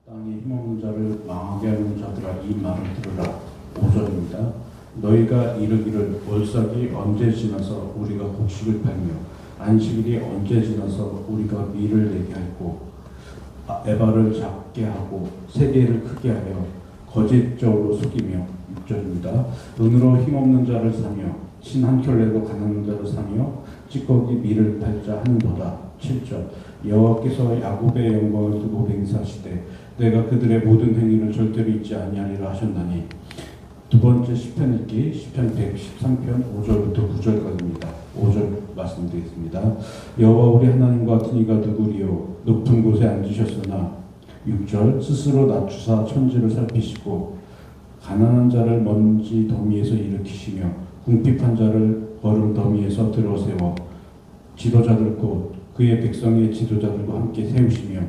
땅에 힘없는 자를 망하게 하는 자들아 이 말을 들으라. 5절입니다. 너희가 이르기를 월삭이 언제 지나서 우리가 곡식을 팔며 안식일이 언제 지나서 우리가 밀을 내게 하고 에바를 작게 하고 세계를 크게 하여 거짓적으로 속이며 6절입니다. 은으로 힘없는 자를 사며 신 한 켤레로 가난한 자를 사며 찌꺼기 밀을 팔자 하는도다. 7절 여호와께서 야곱의 영광을 두고 맹세하시되 내가 그들의 모든 행위를 절대로 잊지 아니하리라 하셨나니. 두 번째 시편 읽기 시편 113편 5절부터 9절까지입니다. 5절 말씀드리겠습니다. 여호와 우리 하나님과 같은 이가 누구리요 높은 곳에 앉으셨으나. 6절 스스로 낮추사 천지를 살피시고 가난한 자를 먼지 더미에서 일으키시며 궁핍한 자를 거름 더미에서 들어세워 지도자들 곧 그의 백성의 지도자들과 함께 세우시며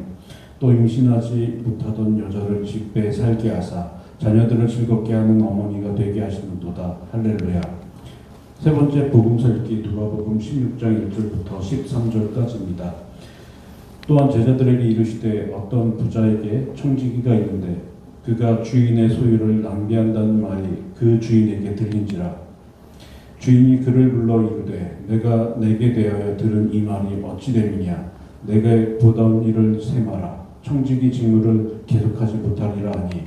또 임신하지 못하던 여자를 집배에 살게 하사 자녀들을 즐겁게 하는 어머니가 되게 하시는도다. 할렐루야. 세 번째 복음서 읽기 누가복음 16장 1절부터 13절까지입니다. 또한 제자들에게 이르시되 어떤 부자에게 청지기가 있는데 그가 주인의 소유를 낭비한다는 말이 그 주인에게 들린지라. 주인이 그를 불러 이르되 내가 내게 대하여 들은 이 말이 어찌 됨이냐. 내가 보던 일을 세마라. 청지기 직무를 계속하지 못하리라 하니.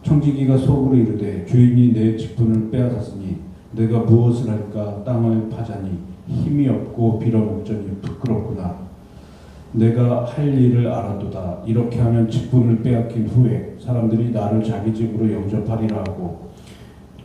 청지기가 속으로 이르되 주인이 내 직분을 빼앗았으니 내가 무엇을 할까. 땅을 파자니 힘이 없고 빌어먹자니 부끄럽구나. 내가 할 일을 알아도다. 이렇게 하면 직분을 빼앗긴 후에 사람들이 나를 자기 집으로 영접하리라 하고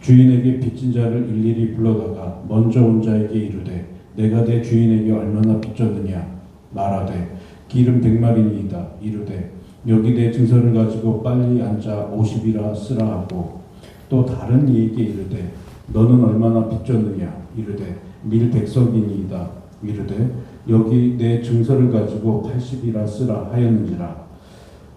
주인에게 빚진 자를 일일이 불러다가 먼저 온 자에게 이르되 내가 내 주인에게 얼마나 빚졌느냐. 말하되 기름 100마리니이다. 이르되 여기 내 증서를 가지고 빨리 앉아 50이라 쓰라 하고 또 다른 이에게 이르되 너는 얼마나 빚졌느냐. 이르되 밀 100석이니이다. 이르되 여기 내 증서를 가지고 80이라 쓰라 하였는지라.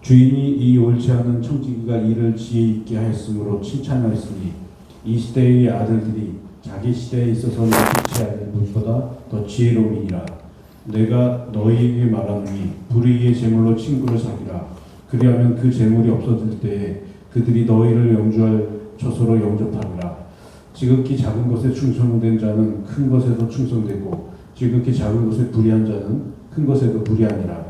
주인이 이 옳지 않은 청지기가 이를 지혜 있게 하였으므로 칭찬하였으니 이 시대의 아들들이 자기 시대에 있어서 빛이 아닌 분보다 더 지혜로우니라. 내가 너희에게 말하노니 불의의 재물로 친구를 사귀라. 그리하면 그 재물이 없어질 때에 그들이 너희를 영주할 처소로 영접하리라. 지극히 작은 것에 충성된 자는 큰 것에도 충성되고 지극히 작은 것에 불의한 자는 큰 것에도 불의하니라.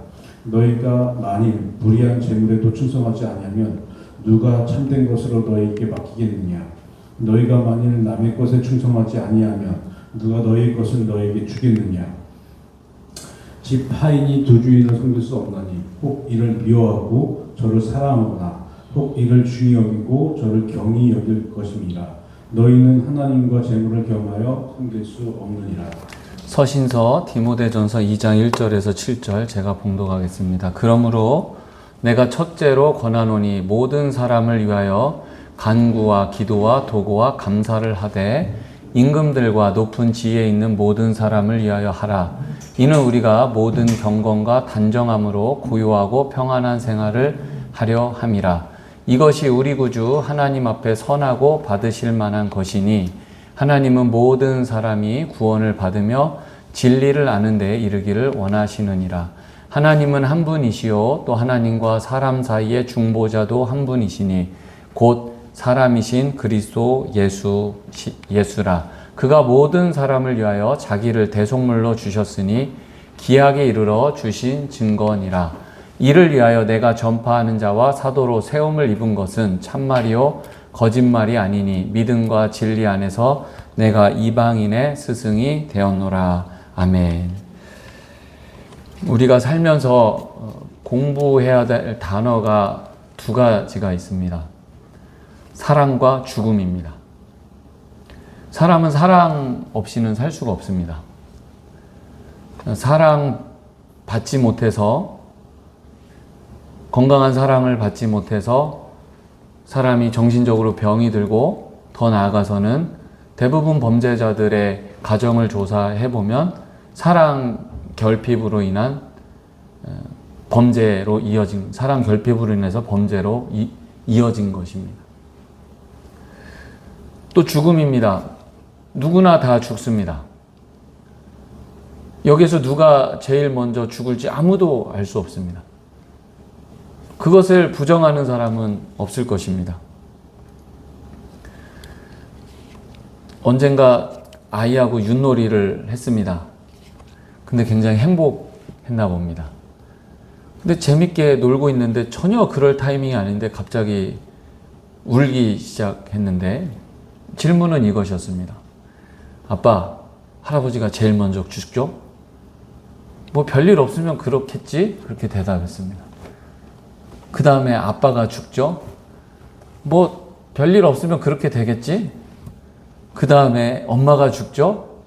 너희가 만일 불의한 재물에도 충성하지 아니하면 누가 참된 것으로 너희에게 맡기겠느냐. 너희가 만일 남의 것에 충성하지 아니하면 누가 너희 것을 너희에게 주겠느냐. 집 하인이 두 주인을 섬길 수 없나니 혹 이를 미워하고 저를 사랑하거나 혹 이를 중히 여기고 저를 경히 여길 것임이라. 너희는 하나님과 재물을 겸하여 섬길 수 없느니라. 서신서 디모데전서 2장 1절에서 7절 제가 봉독하겠습니다. 그러므로 내가 첫째로 권하노니 모든 사람을 위하여 간구와 기도와 도구와 감사를 하되 임금들과 높은 지혜 있는 모든 사람을 위하여 하라. 이는 우리가 모든 경건과 단정함으로 고요하고 평안한 생활을 하려 함이라. 이것이 우리 구주 하나님 앞에 선하고 받으실 만한 것이니 하나님은 모든 사람이 구원을 받으며 진리를 아는 데에 이르기를 원하시느니라. 하나님은 한 분이시요 또 하나님과 사람 사이의 중보자도 한 분이시니 곧 사람이신 그리스도 예수라. 그가 모든 사람을 위하여 자기를 대속물로 주셨으니 기약에 이르러 주신 증거니라. 이를 위하여 내가 전파하는 자와 사도로 세움을 입은 것은 참말이요 거짓말이 아니니 믿음과 진리 안에서 내가 이방인의 스승이 되었노라. 아멘. 우리가 살면서 공부해야 될 단어가 두 가지가 있습니다. 사랑과 죽음입니다. 사람은 사랑 없이는 살 수가 없습니다. 사랑 받지 못해서, 건강한 사랑을 받지 못해서 사람이 정신적으로 병이 들고, 더 나아가서는 대부분 범죄자들의 가정을 조사해보면 사랑 결핍으로 인한 범죄로 이어진, 사랑 결핍으로 인해서 범죄로 이어진 것입니다. 또 죽음입니다. 누구나 다 죽습니다. 여기서 누가 제일 먼저 죽을지 아무도 알 수 없습니다. 그것을 부정하는 사람은 없을 것입니다. 언젠가 아이하고 윷놀이를 했습니다. 근데 굉장히 행복했나 봅니다. 근데 재밌게 놀고 있는데 전혀 그럴 타이밍이 아닌데 갑자기 울기 시작했는데 질문은 이것이었습니다. 아빠, 할아버지가 제일 먼저 죽죠? 뭐 별일 없으면 그렇겠지? 그렇게 대답했습니다. 그 다음에 아빠가 죽죠? 뭐 별일 없으면 그렇게 되겠지? 그 다음에 엄마가 죽죠?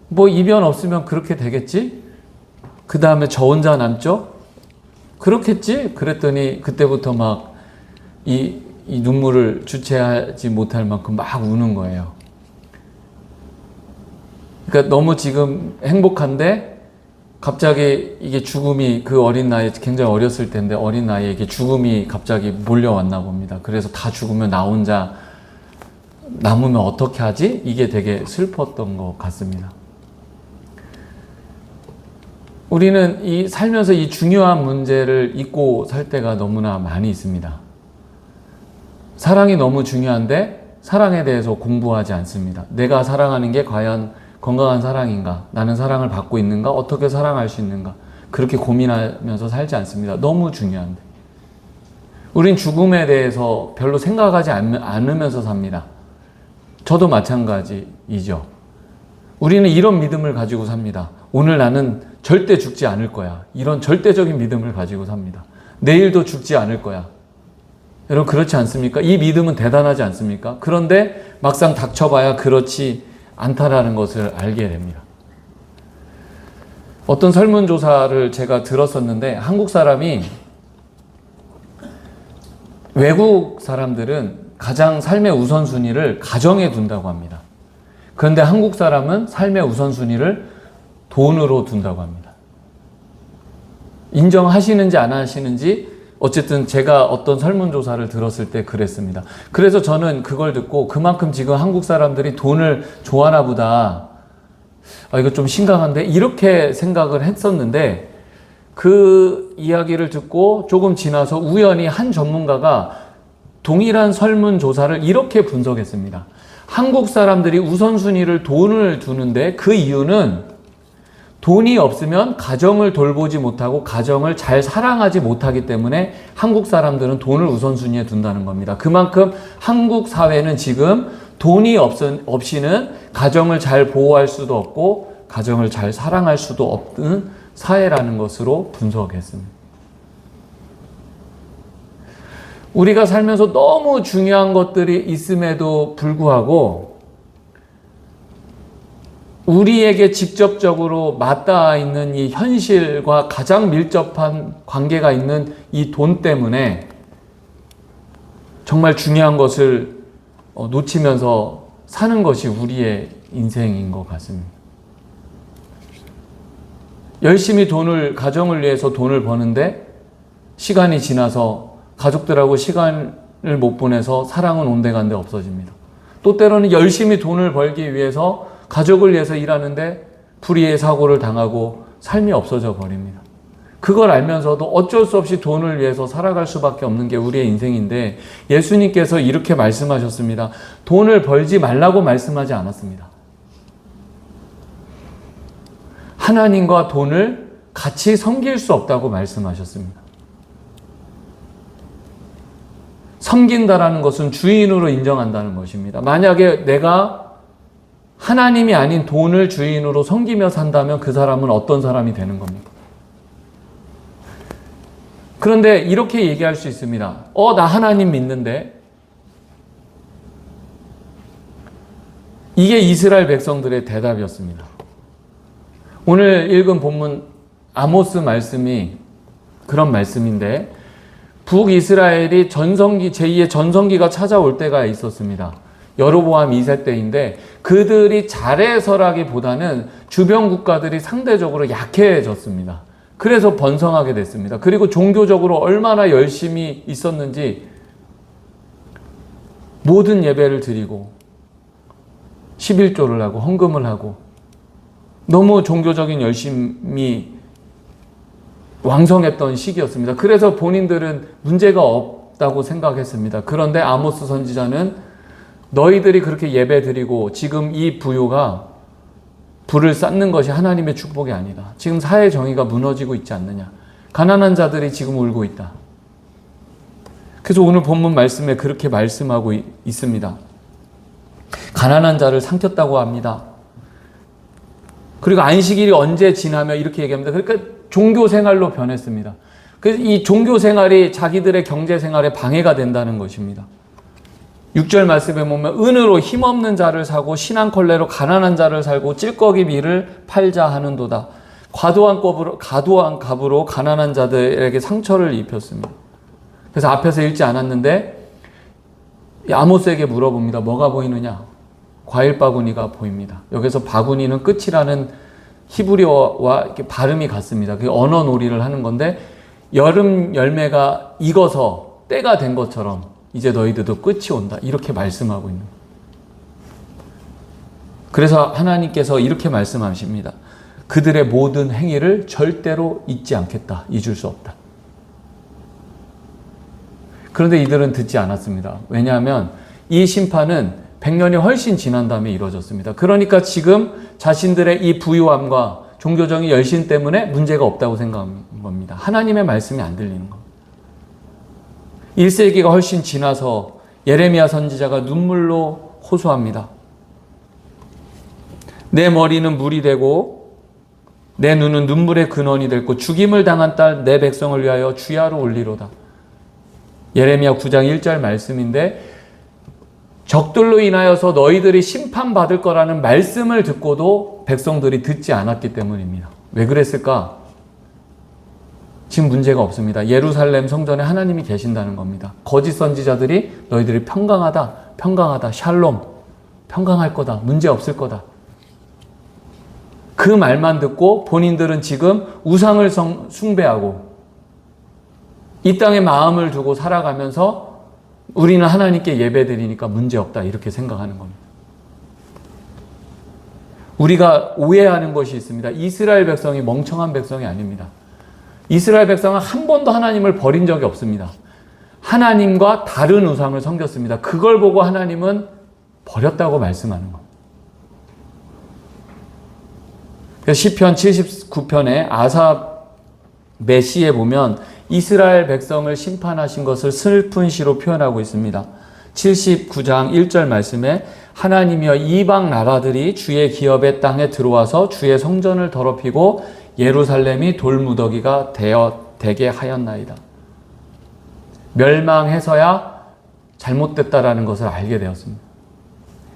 뭐 이변 없으면 그렇게 되겠지? 그 다음에 저 혼자 남죠? 그렇겠지? 그랬더니 그때부터 막 이 눈물을 주체하지 못할 만큼 막 우는 거예요. 그러니까 너무 지금 행복한데 갑자기 이게 죽음이 그 어린 나이에 굉장히 어렸을 텐데 어린 나이에 이게 죽음이 갑자기 몰려왔나 봅니다. 그래서 다 죽으면 나 혼자 남으면 어떻게 하지? 이게 되게 슬펐던 것 같습니다. 우리는 이 살면서 이 중요한 문제를 잊고 살 때가 너무나 많이 있습니다. 사랑이 너무 중요한데 사랑에 대해서 공부하지 않습니다. 내가 사랑하는 게 과연 건강한 사랑인가? 나는 사랑을 받고 있는가? 어떻게 사랑할 수 있는가? 그렇게 고민하면서 살지 않습니다. 너무 중요한데. 우린 죽음에 대해서 별로 생각하지 않으면서 삽니다. 저도 마찬가지이죠. 우리는 이런 믿음을 가지고 삽니다. 오늘 나는 절대 죽지 않을 거야. 이런 절대적인 믿음을 가지고 삽니다. 내일도 죽지 않을 거야. 여러분 그렇지 않습니까? 이 믿음은 대단하지 않습니까? 그런데 막상 닥쳐봐야 그렇지 않다라는 것을 알게 됩니다. 어떤 설문조사를 제가 들었었는데 한국 사람이 외국 사람들은 가장 삶의 우선순위를 가정에 둔다고 합니다. 그런데 한국 사람은 삶의 우선순위를 돈으로 둔다고 합니다. 인정하시는지 안 하시는지 어쨌든 제가 어떤 설문조사를 들었을 때 그랬습니다. 그래서 저는 그걸 듣고 그만큼 지금 한국 사람들이 돈을 좋아하나 보다. 이거 좀 심각한데? 이렇게 생각을 했었는데 그 이야기를 듣고 조금 지나서 우연히 한 전문가가 동일한 설문조사를 이렇게 분석했습니다. 한국 사람들이 우선순위를 돈을 두는데 그 이유는 돈이 없으면 가정을 돌보지 못하고 가정을 잘 사랑하지 못하기 때문에 한국 사람들은 돈을 우선순위에 둔다는 겁니다. 그만큼 한국 사회는 지금 돈이 없이는 가정을 잘 보호할 수도 없고 가정을 잘 사랑할 수도 없는 사회라는 것으로 분석했습니다. 우리가 살면서 너무 중요한 것들이 있음에도 불구하고 우리에게 직접적으로 맞닿아 있는 이 현실과 가장 밀접한 관계가 있는 이 돈 때문에 정말 중요한 것을 놓치면서 사는 것이 우리의 인생인 것 같습니다. 열심히 가정을 위해서 돈을 버는데 시간이 지나서 가족들하고 시간을 못 보내서 사랑은 온데간데 없어집니다. 또 때로는 열심히 돈을 벌기 위해서 가족을 위해서 일하는데 불의의 사고를 당하고 삶이 없어져 버립니다. 그걸 알면서도 어쩔 수 없이 돈을 위해서 살아갈 수밖에 없는 게 우리의 인생인데 예수님께서 이렇게 말씀하셨습니다. 돈을 벌지 말라고 말씀하지 않았습니다. 하나님과 돈을 같이 섬길 수 없다고 말씀하셨습니다. 섬긴다라는 것은 주인으로 인정한다는 것입니다. 만약에 내가 하나님이 아닌 돈을 주인으로 섬기며 산다면 그 사람은 어떤 사람이 되는 겁니까? 그런데 이렇게 얘기할 수 있습니다. 나 하나님 믿는데. 이게 이스라엘 백성들의 대답이었습니다. 오늘 읽은 본문 아모스 말씀이 그런 말씀인데 북이스라엘이 전성기 제2의 전성기가 찾아올 때가 있었습니다. 여로보암 2세 때인데 그들이 잘해서라기보다는 주변 국가들이 상대적으로 약해졌습니다. 그래서 번성하게 됐습니다. 그리고 종교적으로 얼마나 열심히 있었는지 모든 예배를 드리고 11조를 하고 헌금을 하고 너무 종교적인 열심이 왕성했던 시기였습니다. 그래서 본인들은 문제가 없다고 생각했습니다. 그런데 아모스 선지자는 너희들이 그렇게 예배드리고 지금 이 부요가 불을 쌓는 것이 하나님의 축복이 아니다. 지금 사회 정의가 무너지고 있지 않느냐. 가난한 자들이 지금 울고 있다. 그래서 오늘 본문 말씀에 그렇게 말씀하고 있습니다. 가난한 자를 삼켰다고 합니다. 그리고 안식일이 언제 지나며 이렇게 얘기합니다. 그러니까 종교 생활로 변했습니다. 그래서 이 종교 생활이 자기들의 경제 생활에 방해가 된다는 것입니다. 6절 말씀에 보면 은으로 힘없는 자를 사고 신앙컬레로 가난한 자를 살고 찔꺼기 밀을 팔자 하는도다. 과도한 값으로 가난한 자들에게 상처를 입혔습니다. 그래서 앞에서 읽지 않았는데 아모스에게 물어봅니다. 뭐가 보이느냐? 과일 바구니가 보입니다. 여기서 바구니는 끝이라는 히브리어와 이렇게 발음이 같습니다. 그 언어 놀이를 하는 건데 여름 열매가 익어서 때가 된 것처럼 이제 너희들도 끝이 온다. 이렇게 말씀하고 있는 거예요. 그래서 하나님께서 이렇게 말씀하십니다. 그들의 모든 행위를 절대로 잊지 않겠다. 잊을 수 없다. 그런데 이들은 듣지 않았습니다. 왜냐하면 이 심판은 100년이 훨씬 지난 다음에 이루어졌습니다. 그러니까 지금 자신들의 이 부유함과 종교적인 열심 때문에 문제가 없다고 생각하는 겁니다. 하나님의 말씀이 안 들리는 겁니다. 1세기가 훨씬 지나서 예레미야 선지자가 눈물로 호소합니다. 내 머리는 물이 되고 내 눈은 눈물의 근원이 됐고 죽임을 당한 딸 내 백성을 위하여 주야로 올리로다. 예레미야 9장 1절 말씀인데 적들로 인하여서 너희들이 심판받을 거라는 말씀을 듣고도 백성들이 듣지 않았기 때문입니다. 왜 그랬을까? 지금 문제가 없습니다. 예루살렘 성전에 하나님이 계신다는 겁니다. 거짓 선지자들이 너희들이 평강하다, 샬롬, 평강할 거다, 문제 없을 거다. 그 말만 듣고 본인들은 지금 우상을 숭배하고 이 땅에 마음을 두고 살아가면서 우리는 하나님께 예배드리니까 문제없다 이렇게 생각하는 겁니다. 우리가 오해하는 것이 있습니다. 이스라엘 백성이 멍청한 백성이 아닙니다. 이스라엘 백성은 한 번도 하나님을 버린 적이 없습니다. 하나님과 다른 우상을 섬겼습니다. 그걸 보고 하나님은 버렸다고 말씀하는 겁니다. 시편 79편에 아삽의 시에 보면 이스라엘 백성을 심판하신 것을 슬픈 시로 표현하고 있습니다. 79장 1절 말씀에 하나님이여 이방 나라들이 주의 기업의 땅에 들어와서 주의 성전을 더럽히고 예루살렘이 돌무더기가 되게 하였나이다. 멸망해서야 잘못됐다라는 것을 알게 되었습니다.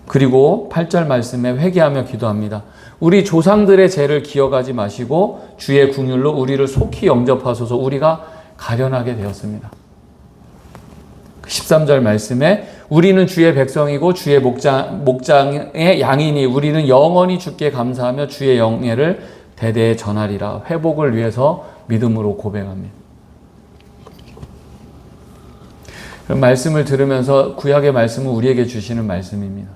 그리고 8절 말씀에 회개하며 기도합니다. 우리 조상들의 죄를 기억하지 마시고 주의 긍휼로 우리를 속히 영접하소서. 우리가 가련하게 되었습니다. 13절 말씀에 우리는 주의 백성이고 주의 목장의 양이니 우리는 영원히 주께 감사하며 주의 영예를 대대에 전하리라. 회복을 위해서 믿음으로 고백합니다. 말씀을 들으면서 구약의 말씀은 우리에게 주시는 말씀입니다.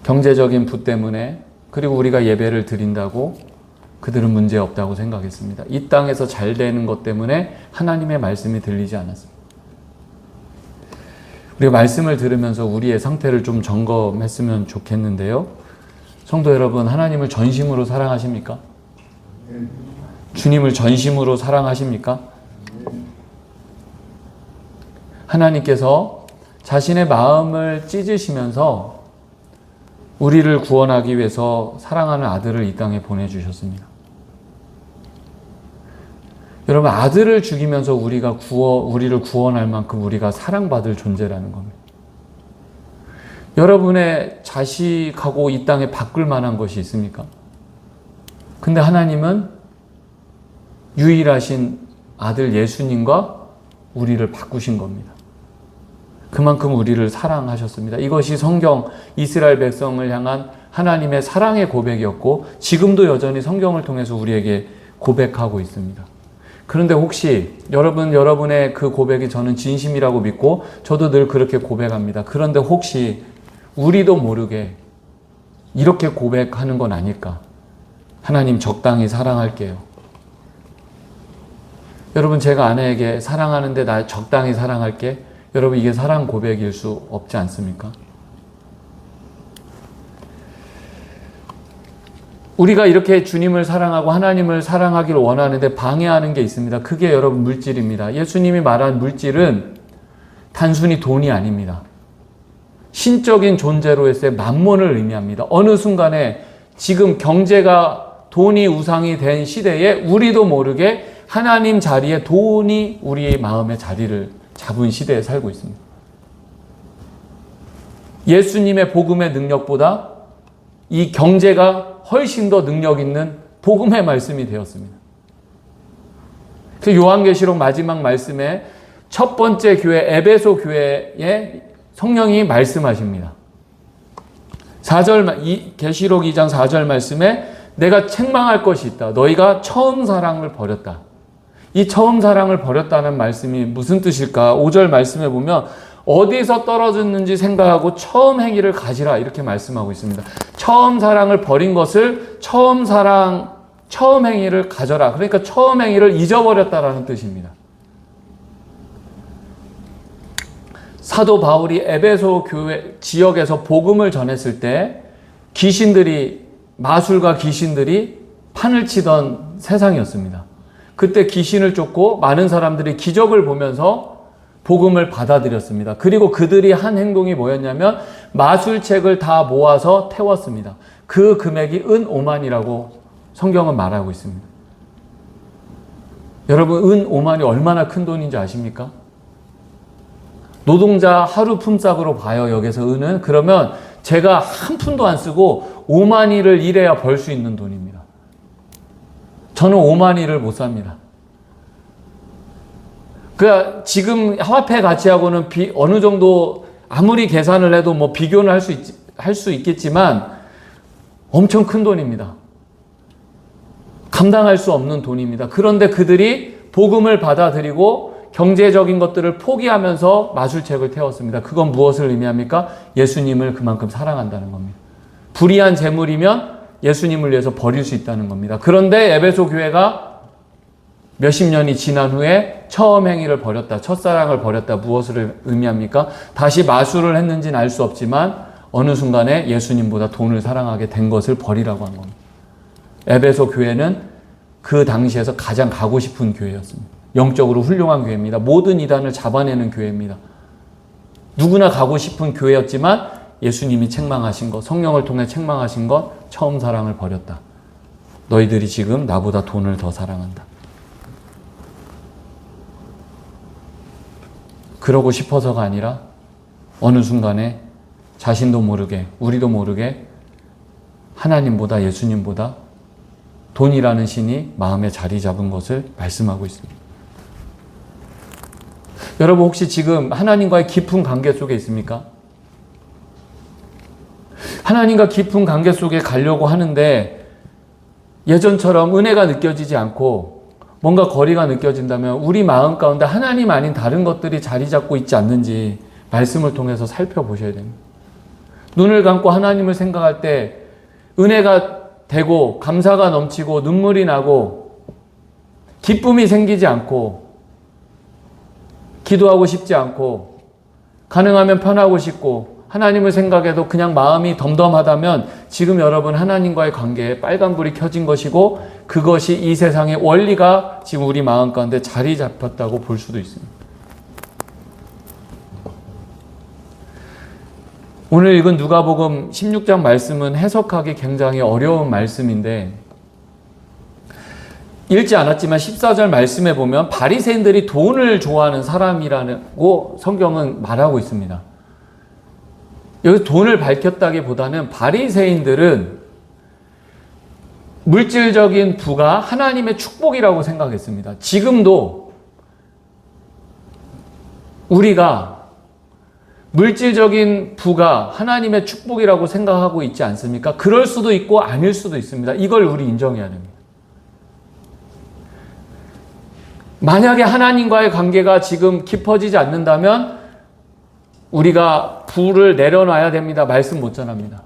경제적인 부 때문에 그리고 우리가 예배를 드린다고 그들은 문제없다고 생각했습니다. 이 땅에서 잘 되는 것 때문에 하나님의 말씀이 들리지 않았습니다. 우리가 말씀을 들으면서 우리의 상태를 좀 점검했으면 좋겠는데요. 성도 여러분, 하나님을 전심으로 사랑하십니까? 주님을 전심으로 사랑하십니까? 하나님께서 자신의 마음을 찢으시면서 우리를 구원하기 위해서 사랑하는 아들을 이 땅에 보내주셨습니다. 여러분, 아들을 죽이면서 우리를 구원할 만큼 우리가 사랑받을 존재라는 겁니다. 여러분의 자식하고 이 땅에 바꿀 만한 것이 있습니까? 근데 하나님은 유일하신 아들 예수님과 우리를 바꾸신 겁니다. 그만큼 우리를 사랑하셨습니다. 이것이 성경 이스라엘 백성을 향한 하나님의 사랑의 고백이었고 지금도 여전히 성경을 통해서 우리에게 고백하고 있습니다. 그런데 혹시 여러분의 그 고백이 저는 진심이라고 믿고 저도 늘 그렇게 고백합니다. 그런데 혹시 우리도 모르게 이렇게 고백하는 건 아닐까? 하나님 적당히 사랑할게요. 여러분, 제가 아내에게 사랑하는데 나 적당히 사랑할게. 여러분, 이게 사랑 고백일 수 없지 않습니까? 우리가 이렇게 주님을 사랑하고 하나님을 사랑하기를 원하는데 방해하는 게 있습니다. 그게 여러분 물질입니다. 예수님이 말한 물질은 단순히 돈이 아닙니다. 신적인 존재로 했을 때 만몬을 의미합니다. 어느 순간에 지금 경제가 돈이 우상이 된 시대에 우리도 모르게 하나님 자리에 돈이 우리의 마음의 자리를 잡은 시대에 살고 있습니다. 예수님의 복음의 능력보다 이 경제가 훨씬 더 능력 있는 복음의 말씀이 되었습니다. 그 요한계시록 마지막 말씀에 첫 번째 교회 에베소 교회에 성령이 말씀하십니다. 4절 계시록 2장 4절 말씀에 내가 책망할 것이 있다. 너희가 처음 사랑을 버렸다. 이 처음 사랑을 버렸다는 말씀이 무슨 뜻일까? 5절 말씀에 보면 어디서 떨어졌는지 생각하고 처음 행위를 가지라 이렇게 말씀하고 있습니다. 처음 사랑을 버린 것을 처음 행위를 가져라. 그러니까 처음 행위를 잊어버렸다라는 뜻입니다. 사도 바울이 에베소 교회 지역에서 복음을 전했을 때 마술과 귀신들이 판을 치던 세상이었습니다. 그때 귀신을 쫓고 많은 사람들이 기적을 보면서 복음을 받아들였습니다. 그리고 그들이 한 행동이 뭐였냐면 마술책을 다 모아서 태웠습니다. 그 금액이 은 5만이라고 성경은 말하고 있습니다. 여러분, 은 5만이 얼마나 큰 돈인지 아십니까? 노동자 하루 품삯으로 봐요. 여기서 은은. 그러면 제가 한 푼도 안 쓰고 5만이를 일해야 벌 수 있는 돈입니다. 저는 5만이를 못 삽니다. 그러니까 지금 화폐 가치하고는 어느 정도 아무리 계산을 해도 뭐 비교는 할 수 있겠지만 엄청 큰 돈입니다. 감당할 수 없는 돈입니다. 그런데 그들이 복음을 받아들이고 경제적인 것들을 포기하면서 마술책을 태웠습니다. 그건 무엇을 의미합니까? 예수님을 그만큼 사랑한다는 겁니다. 불의한 재물이면 예수님을 위해서 버릴 수 있다는 겁니다. 그런데 에베소 교회가 몇십 년이 지난 후에 처음 행위를 버렸다. 첫사랑을 버렸다. 무엇을 의미합니까? 다시 마술을 했는지는 알 수 없지만 어느 순간에 예수님보다 돈을 사랑하게 된 것을 버리라고 한 겁니다. 에베소 교회는 그 당시에서 가장 가고 싶은 교회였습니다. 영적으로 훌륭한 교회입니다. 모든 이단을 잡아내는 교회입니다. 누구나 가고 싶은 교회였지만 예수님이 책망하신 것, 성령을 통해 책망하신 것, 처음 사랑을 버렸다. 너희들이 지금 나보다 돈을 더 사랑한다. 그러고 싶어서가 아니라 어느 순간에 자신도 모르게, 우리도 모르게 하나님보다 예수님보다 돈이라는 신이 마음에 자리 잡은 것을 말씀하고 있습니다. 여러분, 혹시 지금 하나님과의 깊은 관계 속에 있습니까? 하나님과 깊은 관계 속에 가려고 하는데 예전처럼 은혜가 느껴지지 않고 뭔가 거리가 느껴진다면 우리 마음 가운데 하나님 아닌 다른 것들이 자리 잡고 있지 않는지 말씀을 통해서 살펴보셔야 됩니다. 눈을 감고 하나님을 생각할 때 은혜가 되고 감사가 넘치고 눈물이 나고 기쁨이 생기지 않고 기도하고 싶지 않고 가능하면 편하고 싶고 하나님을 생각해도 그냥 마음이 덤덤하다면 지금 여러분 하나님과의 관계에 빨간불이 켜진 것이고 그것이 이 세상의 원리가 지금 우리 마음 가운데 자리 잡혔다고 볼 수도 있습니다. 오늘 읽은 누가복음 16장 말씀은 해석하기 굉장히 어려운 말씀인데 읽지 않았지만 14절 말씀에 보면 바리새인들이 돈을 좋아하는 사람이라고 성경은 말하고 있습니다. 여기서 돈을 밝혔다기보다는 바리새인들은 물질적인 부가 하나님의 축복이라고 생각했습니다. 지금도 우리가 물질적인 부가 하나님의 축복이라고 생각하고 있지 않습니까? 그럴 수도 있고 아닐 수도 있습니다. 이걸 우리 인정해야 됩니다. 만약에 하나님과의 관계가 지금 깊어지지 않는다면 우리가 부를 내려놔야 됩니다. 말씀 못 전합니다.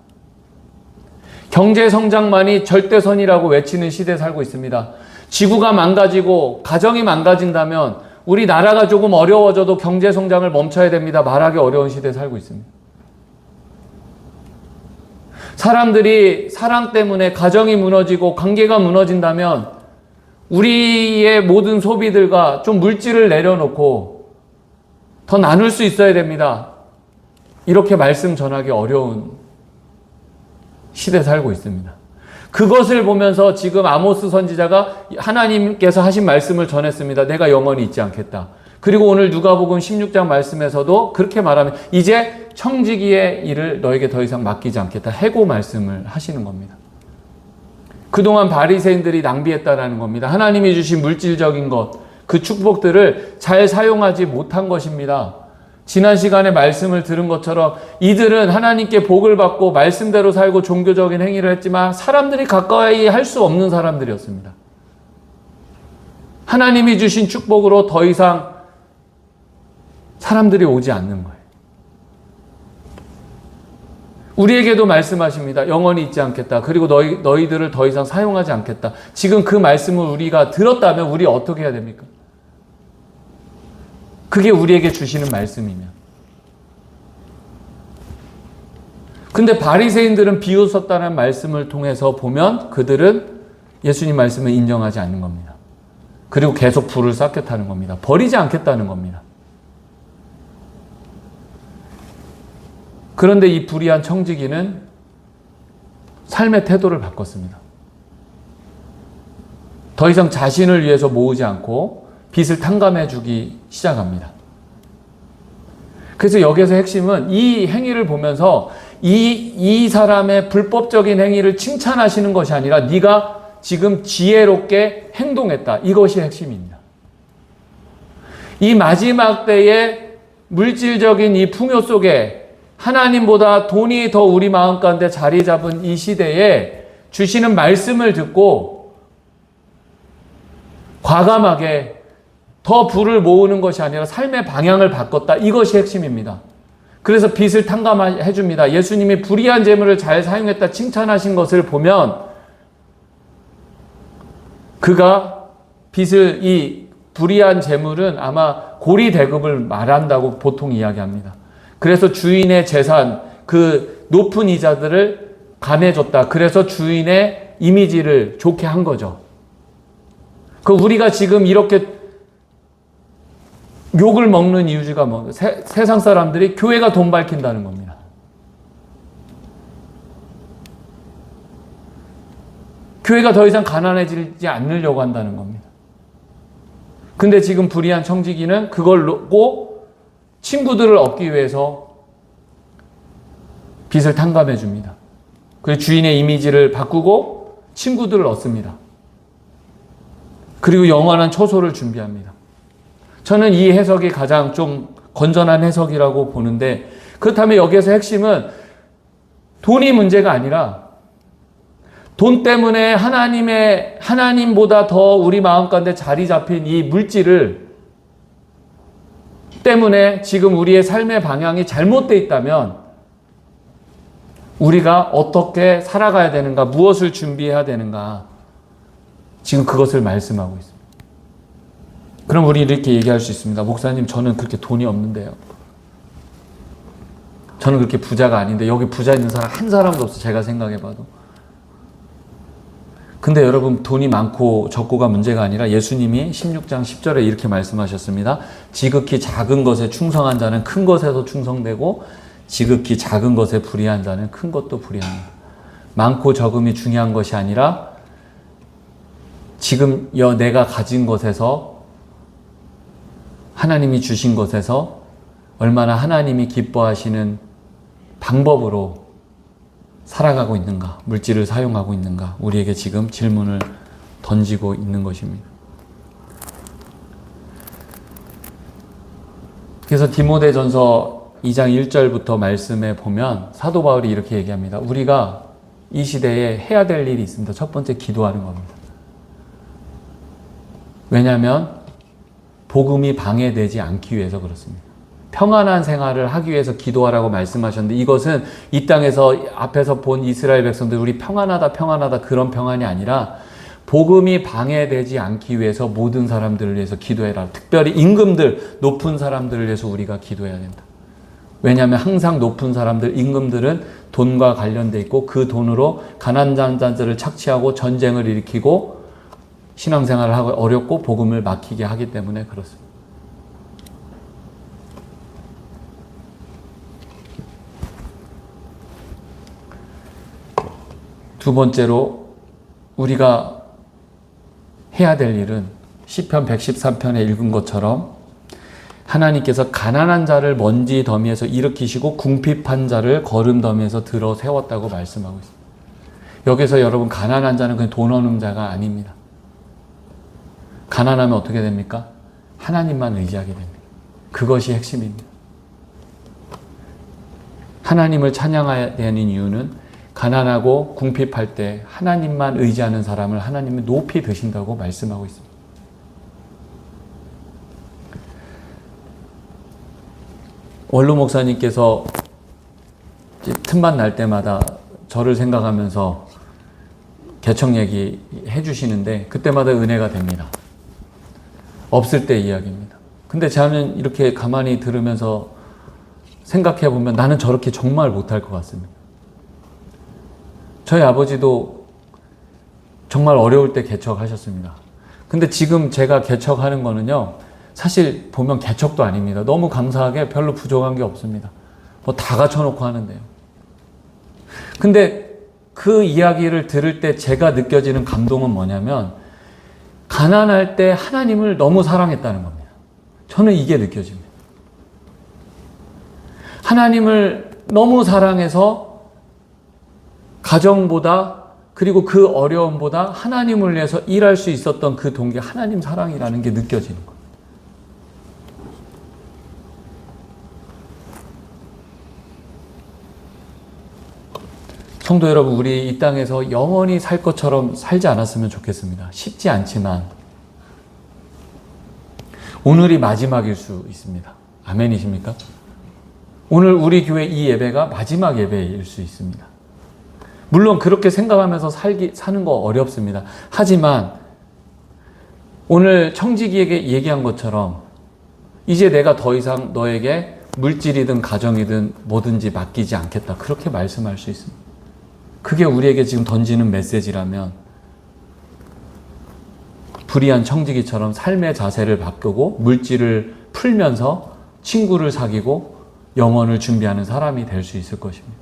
경제 성장만이 절대선이라고 외치는 시대에 살고 있습니다. 지구가 망가지고 가정이 망가진다면 우리 나라가 조금 어려워져도 경제 성장을 멈춰야 됩니다. 말하기 어려운 시대에 살고 있습니다. 사람들이 사랑 때문에 가정이 무너지고 관계가 무너진다면 우리의 모든 소비들과 좀 물질을 내려놓고 더 나눌 수 있어야 됩니다. 이렇게 말씀 전하기 어려운 시대에 살고 있습니다. 그것을 보면서 지금 아모스 선지자가 하나님께서 하신 말씀을 전했습니다. 내가 영원히 잊지 않겠다. 그리고 오늘 누가복음 16장 말씀에서도 그렇게 말하면 이제 청지기의 일을 너에게 더 이상 맡기지 않겠다. 해고 말씀을 하시는 겁니다. 그동안 바리새인들이 낭비했다라는 겁니다. 하나님이 주신 물질적인 것, 그 축복들을 잘 사용하지 못한 것입니다. 지난 시간에 말씀을 들은 것처럼 이들은 하나님께 복을 받고 말씀대로 살고 종교적인 행위를 했지만 사람들이 가까이 할 수 없는 사람들이었습니다. 하나님이 주신 축복으로 더 이상 사람들이 오지 않는 거예요. 우리에게도 말씀하십니다. 영원히 잊지 않겠다. 그리고 너희들을 더 이상 사용하지 않겠다. 지금 그 말씀을 우리가 들었다면 우리 어떻게 해야 됩니까? 그게 우리에게 주시는 말씀이면. 근데 바리새인들은 비웃었다는 말씀을 통해서 보면 그들은 예수님 말씀을 인정하지 않는 겁니다. 그리고 계속 불을 쌓겠다는 겁니다. 버리지 않겠다는 겁니다. 그런데 이 불의한 청지기는 삶의 태도를 바꿨습니다. 더 이상 자신을 위해서 모으지 않고 빚을 탕감해 주기 시작합니다. 그래서 여기서 핵심은 이 행위를 보면서 이 사람의 불법적인 행위를 칭찬하시는 것이 아니라 네가 지금 지혜롭게 행동했다. 이것이 핵심입니다. 이 마지막 때의 물질적인 이 풍요 속에 하나님보다 돈이 더 우리 마음 가운데 자리 잡은 이 시대에 주시는 말씀을 듣고 과감하게 더 부를 모으는 것이 아니라 삶의 방향을 바꿨다. 이것이 핵심입니다. 그래서 빚을 탕감해 줍니다. 예수님이 불의한 재물을 잘 사용했다 칭찬하신 것을 보면 그가 빚을 이 불의한 재물은 아마 고리대금을 말한다고 보통 이야기합니다. 그래서 주인의 재산, 그 높은 이자들을 감해줬다. 그래서 주인의 이미지를 좋게 한 거죠. 그 우리가 지금 이렇게 욕을 먹는 이유가 뭐 세상 사람들이 교회가 돈 밝힌다는 겁니다. 교회가 더 이상 가난해지지 않으려고 한다는 겁니다. 근데 지금 불의한 청지기는 그걸 놓고 친구들을 얻기 위해서 빚을 탕감해 줍니다. 그리고 주인의 이미지를 바꾸고 친구들을 얻습니다. 그리고 영원한 초소를 준비합니다. 저는 이 해석이 가장 좀 건전한 해석이라고 보는데, 그렇다면 여기에서 핵심은 돈이 문제가 아니라 돈 때문에 하나님보다 더 우리 마음 가운데 자리 잡힌 이 물질을 때문에 지금 우리의 삶의 방향이 잘못되어 있다면 우리가 어떻게 살아가야 되는가, 무엇을 준비해야 되는가, 지금 그것을 말씀하고 있습니다. 그럼 우리 이렇게 얘기할 수 있습니다. 목사님, 저는 그렇게 돈이 없는데요. 저는 그렇게 부자가 아닌데 여기 부자 있는 사람 한 사람도 없어. 제가 생각해봐도. 근데 여러분, 돈이 많고 적고가 문제가 아니라 예수님이 16장 10절에 이렇게 말씀하셨습니다. 지극히 작은 것에 충성한 자는 큰 것에서 충성되고 지극히 작은 것에 불의한 자는 큰 것도 불의합니다. 많고 적음이 중요한 것이 아니라 지금 내가 가진 것에서, 하나님이 주신 것에서 얼마나 하나님이 기뻐하시는 방법으로 살아가고 있는가, 물질을 사용하고 있는가, 우리에게 지금 질문을 던지고 있는 것입니다. 그래서 디모데전서 2장 1절부터 말씀에 보면 사도 바울이 이렇게 얘기합니다. 우리가 이 시대에 해야 될 일이 있습니다. 첫 번째, 기도하는 겁니다. 왜냐하면 복음이 방해되지 않기 위해서 그렇습니다. 평안한 생활을 하기 위해서 기도하라고 말씀하셨는데, 이것은 이 땅에서 앞에서 본 이스라엘 백성들 우리 평안하다 평안하다 그런 평안이 아니라 복음이 방해되지 않기 위해서 모든 사람들을 위해서 기도해라. 특별히 임금들, 높은 사람들을 위해서 우리가 기도해야 된다. 왜냐하면 항상 높은 사람들, 임금들은 돈과 관련돼 있고 그 돈으로 가난한 자들을 착취하고 전쟁을 일으키고 신앙생활을 하고 어렵고 복음을 막히게 하기 때문에 그렇습니다. 두 번째로 우리가 해야 될 일은 시편 113편에 읽은 것처럼 하나님께서 가난한 자를 먼지 더미에서 일으키시고 궁핍한 자를 거름 더미에서 들어 세웠다고 말씀하고 있습니다. 여기서 여러분, 가난한 자는 그냥 돈 없는 자가 아닙니다. 가난하면 어떻게 됩니까? 하나님만 의지하게 됩니다. 그것이 핵심입니다. 하나님을 찬양해야 되는 이유는 가난하고 궁핍할 때 하나님만 의지하는 사람을 하나님이 높이 드신다고 말씀하고 있습니다. 원로 목사님께서 틈만 날 때마다 저를 생각하면서 개척 얘기 해주시는데 그때마다 은혜가 됩니다. 없을 때 이야기입니다. 근데 저는 이렇게 가만히 들으면서 생각해 보면 나는 저렇게 정말 못할 것 같습니다. 저희 아버지도 정말 어려울 때 개척하셨습니다. 근데 지금 제가 개척하는 거는요, 사실 보면 개척도 아닙니다. 너무 감사하게 별로 부족한 게 없습니다. 뭐 다 갖춰놓고 하는데요. 근데 그 이야기를 들을 때 제가 느껴지는 감동은 뭐냐면, 가난할 때 하나님을 너무 사랑했다는 겁니다. 저는 이게 느껴집니다. 하나님을 너무 사랑해서 가정보다, 그리고 그 어려움보다 하나님을 위해서 일할 수 있었던 그 동기, 하나님 사랑이라는 게 느껴지는 거예요. 성도 여러분, 우리 이 땅에서 영원히 살 것처럼 살지 않았으면 좋겠습니다. 쉽지 않지만 오늘이 마지막일 수 있습니다. 아멘이십니까? 오늘 우리 교회 이 예배가 마지막 예배일 수 있습니다. 물론 그렇게 생각하면서 사는 거 어렵습니다. 하지만 오늘 청지기에게 얘기한 것처럼 이제 내가 더 이상 너에게 물질이든 가정이든 뭐든지 맡기지 않겠다. 그렇게 말씀할 수 있습니다. 그게 우리에게 지금 던지는 메시지라면 불의한 청지기처럼 삶의 자세를 바꾸고 물질을 풀면서 친구를 사귀고 영혼을 준비하는 사람이 될 수 있을 것입니다.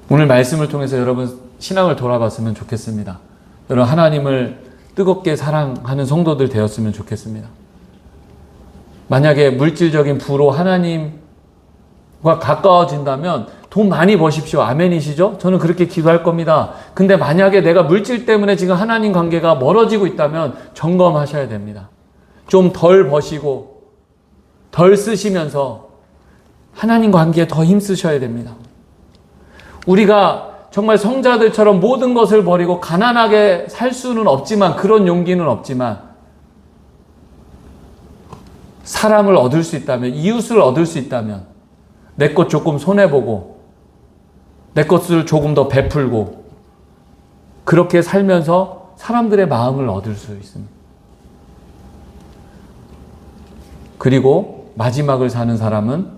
오늘 말씀을 통해서 여러분 신앙을 돌아봤으면 좋겠습니다. 여러분 하나님을 뜨겁게 사랑하는 성도들 되었으면 좋겠습니다. 만약에 물질적인 부로 하나님과 가까워진다면 돈 많이 버십시오. 아멘이시죠? 저는 그렇게 기도할 겁니다. 근데 만약에 내가 물질 때문에 지금 하나님 관계가 멀어지고 있다면 점검하셔야 됩니다. 좀 덜 버시고 덜 쓰시면서 하나님 관계에 더 힘쓰셔야 됩니다. 우리가 정말 성자들처럼 모든 것을 버리고 가난하게 살 수는 없지만, 그런 용기는 없지만, 사람을 얻을 수 있다면, 이웃을 얻을 수 있다면, 내 것 조금 손해보고 내 것을 조금 더 베풀고 그렇게 살면서 사람들의 마음을 얻을 수 있습니다. 그리고 마지막을 사는 사람은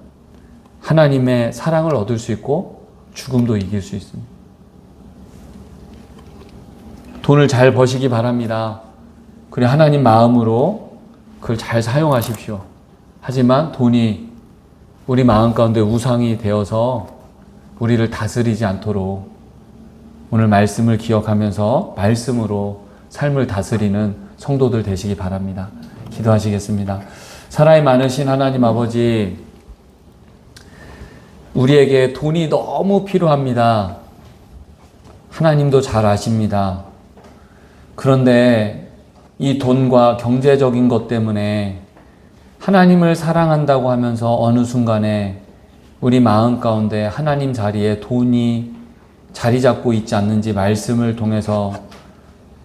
하나님의 사랑을 얻을 수 있고 죽음도 이길 수 있습니다. 돈을 잘 버시기 바랍니다. 그리고 하나님 마음으로 그걸 잘 사용하십시오. 하지만 돈이 우리 마음 가운데 우상이 되어서 우리를 다스리지 않도록 오늘 말씀을 기억하면서 말씀으로 삶을 다스리는 성도들 되시기 바랍니다. 기도하시겠습니다. 사랑이 많으신 하나님 아버지, 우리에게 돈이 너무 필요합니다. 하나님도 잘 아십니다. 그런데 이 돈과 경제적인 것 때문에 하나님을 사랑한다고 하면서 어느 순간에 우리 마음 가운데 하나님 자리에 돈이 자리 잡고 있지 않는지 말씀을 통해서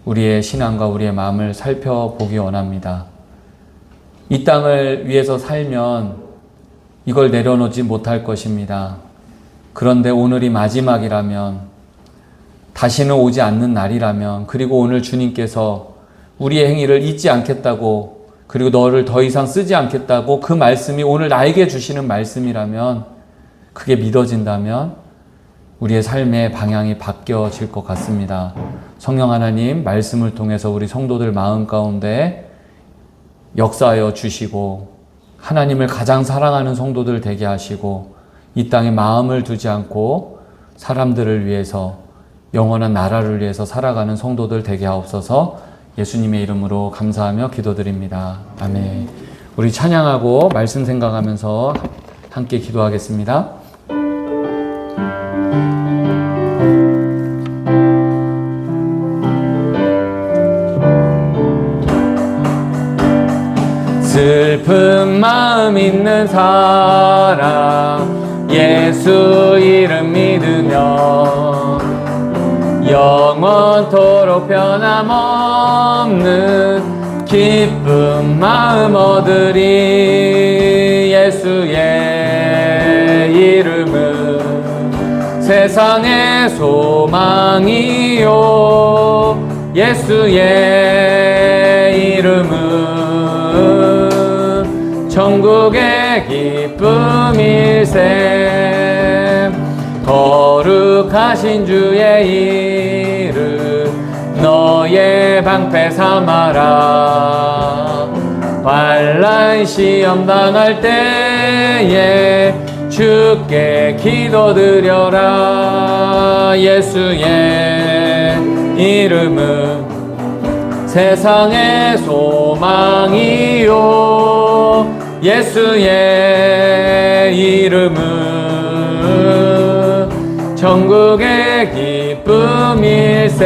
우리의 신앙과 우리의 마음을 살펴보기 원합니다. 이 땅을 위해서 살면 이걸 내려놓지 못할 것입니다. 그런데 오늘이 마지막이라면, 다시는 오지 않는 날이라면, 그리고 오늘 주님께서 우리의 행위를 잊지 않겠다고, 그리고 너를 더 이상 쓰지 않겠다고 그 말씀이 오늘 나에게 주시는 말씀이라면, 그게 믿어진다면 우리의 삶의 방향이 바뀌어질 것 같습니다. 성령 하나님 말씀을 통해서 우리 성도들 마음 가운데 역사하여 주시고, 하나님을 가장 사랑하는 성도들 되게 하시고, 이 땅에 마음을 두지 않고 사람들을 위해서, 영원한 나라를 위해서 살아가는 성도들 되게 하옵소서. 예수님의 이름으로 감사하며 기도드립니다. 아멘. 우리 찬양하고 말씀 생각하면서 함께 기도하겠습니다. 슬픈 마음 있는 사람, 예수 이름 믿으며 영원토록 변함없는 기쁜 마음 얻으리. 예수의 이름은 세상의 소망이요, 예수의 이름은 천국의 기쁨일세. 거룩하신 주의 이름 너의 방패 삼아라. 환난 시험 당할 때에 주께 기도드려라. 예수의 이름은 세상의 소망이요, 예수의 이름은 천국의 기쁨일세.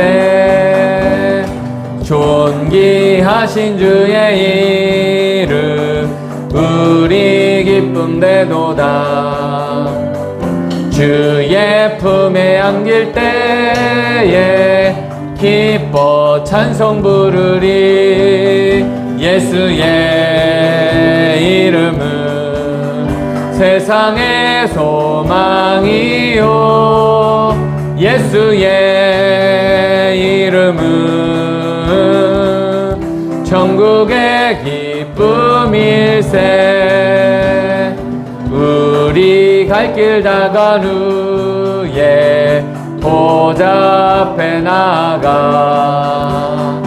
존귀하신 주의 이름 우리 기쁨 되도다. 주의 품에 안길 때에 기뻐 찬송 부르리. 예수의 이름은 세상의 소망이요, 예수의 이름은 천국의 기쁨일세. 우리 갈 길 다 간 후에 보좌 앞에 나가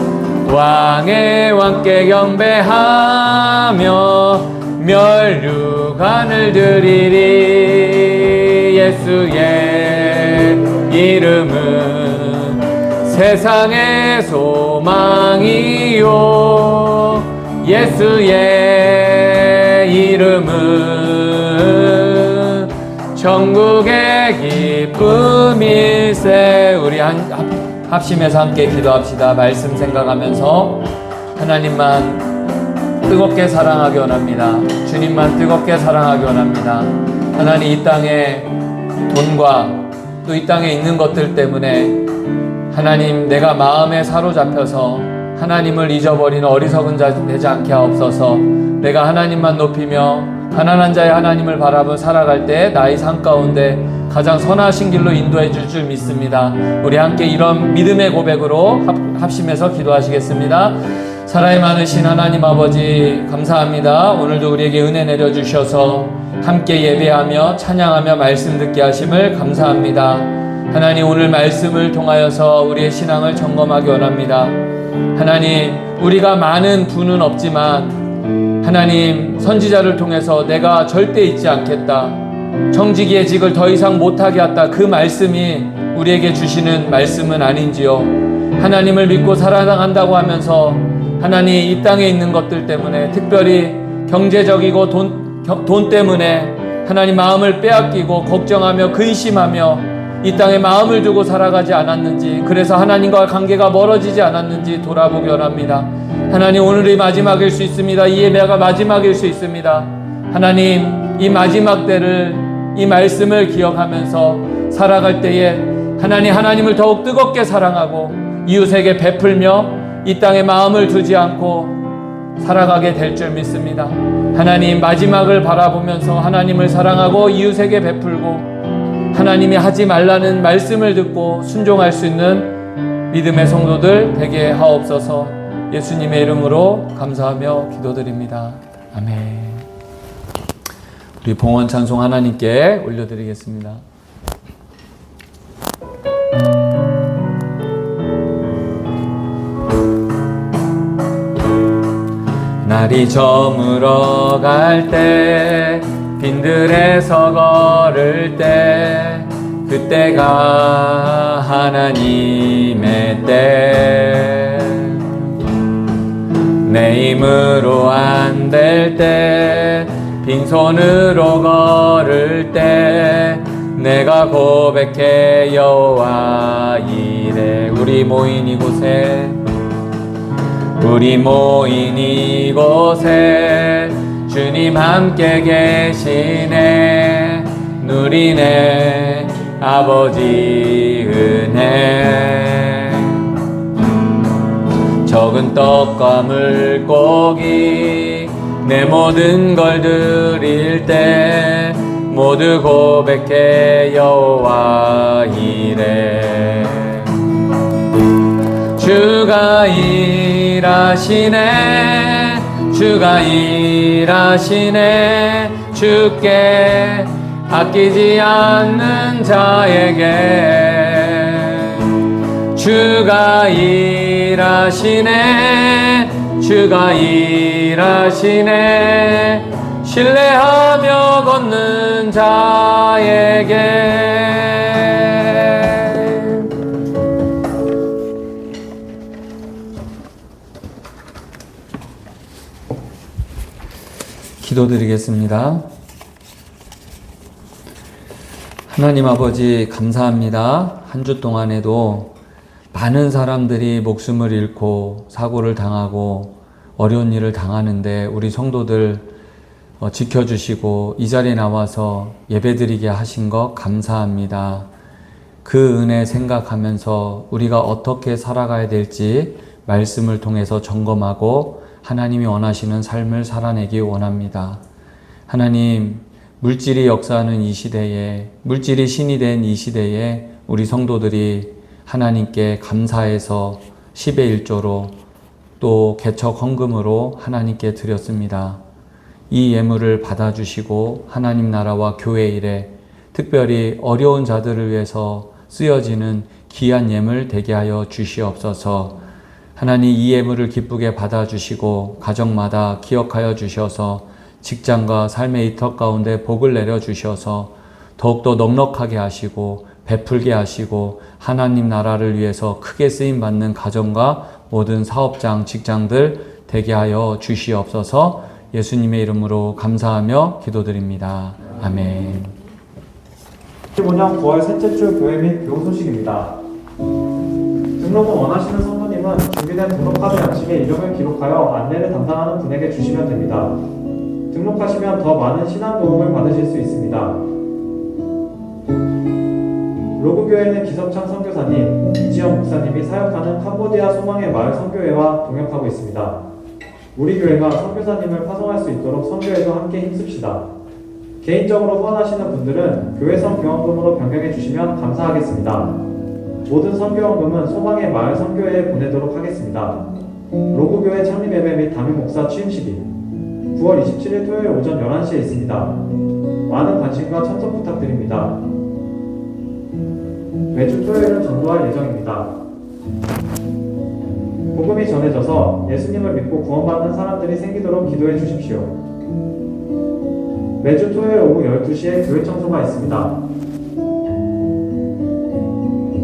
왕의 왕께 경배하며 멸류관을 드리리. 예수의 이름은 세상의 소망이요, 예수의 이름은 천국의 기쁨일세. 우리 합심해서 함께 기도합시다. 말씀 생각하면서 하나님만 뜨겁게 사랑하기 원합니다. 주님만 뜨겁게 사랑하기 원합니다. 하나님, 이 땅에 돈과 또 이 땅에 있는 것들 때문에 하나님, 내가 마음에 사로잡혀서 하나님을 잊어버리는 어리석은 자 되지 않게 하옵소서. 내가 하나님만 높이며 가난한 자의 하나님을 바라보 살아갈 때 나의 삶 가운데 가장 선하신 길로 인도해 줄 줄 믿습니다. 우리 함께 이런 믿음의 고백으로 합심해서 기도하시겠습니다. 사랑이 많으신 하나님 아버지, 감사합니다. 오늘도 우리에게 은혜 내려주셔서 함께 예배하며 찬양하며 말씀 듣게 하심을 감사합니다. 하나님, 오늘 말씀을 통하여서 우리의 신앙을 점검하기 원합니다. 하나님, 우리가 많은 부는 없지만 하나님, 선지자를 통해서 내가 절대 잊지 않겠다, 청지기의 직을 더 이상 못하게 했다, 그 말씀이 우리에게 주시는 말씀은 아닌지요. 하나님을 믿고 살아나간다고 하면서 하나님, 이 땅에 있는 것들 때문에, 특별히 경제적이고 돈 때문에 하나님 마음을 빼앗기고 걱정하며 근심하며 이 땅에 마음을 두고 살아가지 않았는지, 그래서 하나님과 관계가 멀어지지 않았는지 돌아보기 원합니다. 하나님, 오늘이 마지막일 수 있습니다. 이 예배가 마지막일 수 있습니다. 하나님, 이 마지막 때를, 이 말씀을 기억하면서 살아갈 때에 하나님을 더욱 뜨겁게 사랑하고 이웃에게 베풀며 이 땅에 마음을 두지 않고 살아가게 될 줄 믿습니다. 하나님, 마지막을 바라보면서 하나님을 사랑하고 이웃에게 베풀고 하나님이 하지 말라는 말씀을 듣고 순종할 수 있는 믿음의 성도들 되게 하옵소서. 예수님의 이름으로 감사하며 기도드립니다. 아멘. 우리 봉헌 찬송 하나님께 올려드리겠습니다. 날이 저물어 갈 때 빈들에서 걸을 때 그때가 하나님의 때 내 힘으로 안 될 때 빈손으로 걸을 때 내가 고백해 여호와 이래 우리 모인 이곳에 주님 함께 계시네 누리네 아버지 은혜 적은 떡과 물고기 내 모든 걸 드릴 때 모두 고백해 여호와 이래 주가 일하시네 주께 아끼지 않는 자에게 주가 일하시네 신뢰하며 걷는 자에게 기도드리겠습니다. 하나님 아버지 감사합니다. 한 주 동안에도 많은 사람들이 목숨을 잃고 사고를 당하고 어려운 일을 당하는데 우리 성도들 지켜주시고 이 자리에 나와서 예배드리게 하신 것 감사합니다. 그 은혜 생각하면서 우리가 어떻게 살아가야 될지 말씀을 통해서 점검하고 하나님이 원하시는 삶을 살아내기 원합니다. 하나님, 물질이 역사하는 이 시대에, 물질이 신이 된 이 시대에 우리 성도들이 하나님께 감사해서 10의 1조로 또 개척 헌금으로 하나님께 드렸습니다. 이 예물을 받아주시고 하나님 나라와 교회 일에 특별히 어려운 자들을 위해서 쓰여지는 귀한 예물 되게 하여 주시옵소서. 하나님 이 예물을 기쁘게 받아주시고 가정마다 기억하여 주셔서 직장과 삶의 이터 가운데 복을 내려주셔서 더욱더 넉넉하게 하시고 베풀게 하시고 하나님 나라를 위해서 크게 쓰임받는 가정과 모든 사업장, 직장들 되게 하여 주시옵소서. 예수님의 이름으로 감사하며 기도드립니다. 아멘. 2015년 9월 셋째 주 교회 및 교우 소식입니다. 등록을 원하시는 성도님은 준비된 등록카드 양식에 이름을 기록하여 안내를 담당하는 분에게 주시면 됩니다. 등록하시면 더 많은 신앙 도움을 받으실 수 있습니다. 로그교회는 기섭창 선교사님, 이지영 목사님이 사역하는 캄보디아 소망의 마을 선교회와 동역하고 있습니다. 우리 교회가 선교사님을 파송할 수 있도록 선교회도 함께 힘씁시다. 개인적으로 후원하시는 분들은 교회성 교원금으로 변경해 주시면 감사하겠습니다. 모든 선교원금은 소망의 마을 선교회에 보내도록 하겠습니다. 로그교회 창립 예배 및 담임 목사 취임식이 9월 27일 토요일 오전 11시에 있습니다. 많은 관심과 참석 부탁드립니다. 매주 토요일은 전도할 예정입니다. 복음이 전해져서 예수님을 믿고 구원받는 사람들이 생기도록 기도해 주십시오. 매주 토요일 오후 12시에 교회 청소가 있습니다.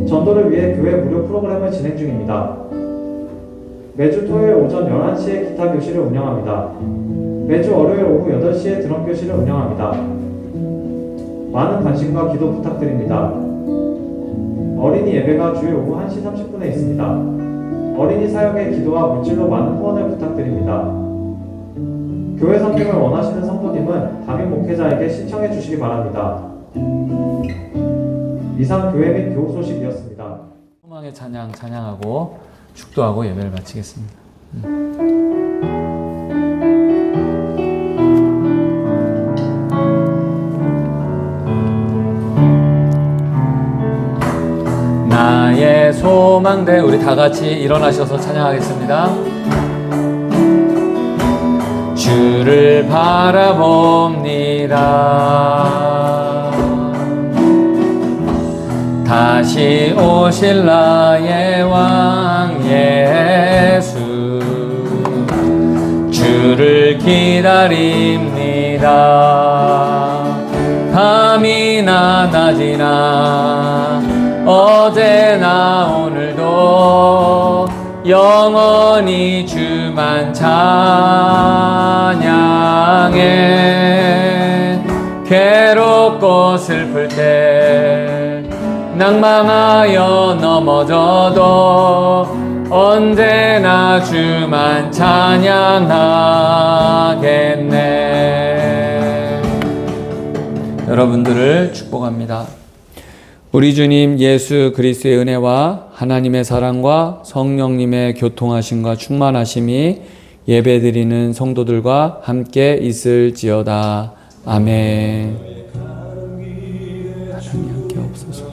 전도를 위해 교회 무료 프로그램을 진행 중입니다. 매주 토요일 오전 11시에 기타 교실을 운영합니다. 매주 월요일 오후 8시에 드럼 교실을 운영합니다. 많은 관심과 기도 부탁드립니다. 어린이 예배가 주일 오후 1시 30분에 있습니다. 어린이 사역의 기도와 물질로 많은 후원을 부탁드립니다. 교회 성경을 원하시는 성도님은 담임 목회자에게 신청해 주시기 바랍니다. 이상 교회 및 교우 소식이었습니다. 소망의 찬양하고 축도하고 예배를 마치겠습니다. 전망대 우리 다 같이 일어나셔서 찬양하겠습니다. 주를 바라봅니다. 다시 오실 나의 왕 예수, 주를 기다립니다. 밤이나 낮이나 어제나 오늘도 영원히 주만 찬양해. 괴롭고 슬플 때 낭망하여 넘어져도 언제나 주만 찬양하겠네. 여러분들을 축복합니다. 우리 주님 예수 그리스도의 은혜와 하나님의 사랑과 성령님의 교통하심과 충만하심이 예배드리는 성도들과 함께 있을지어다. 아멘. 하나님 함께 없소서.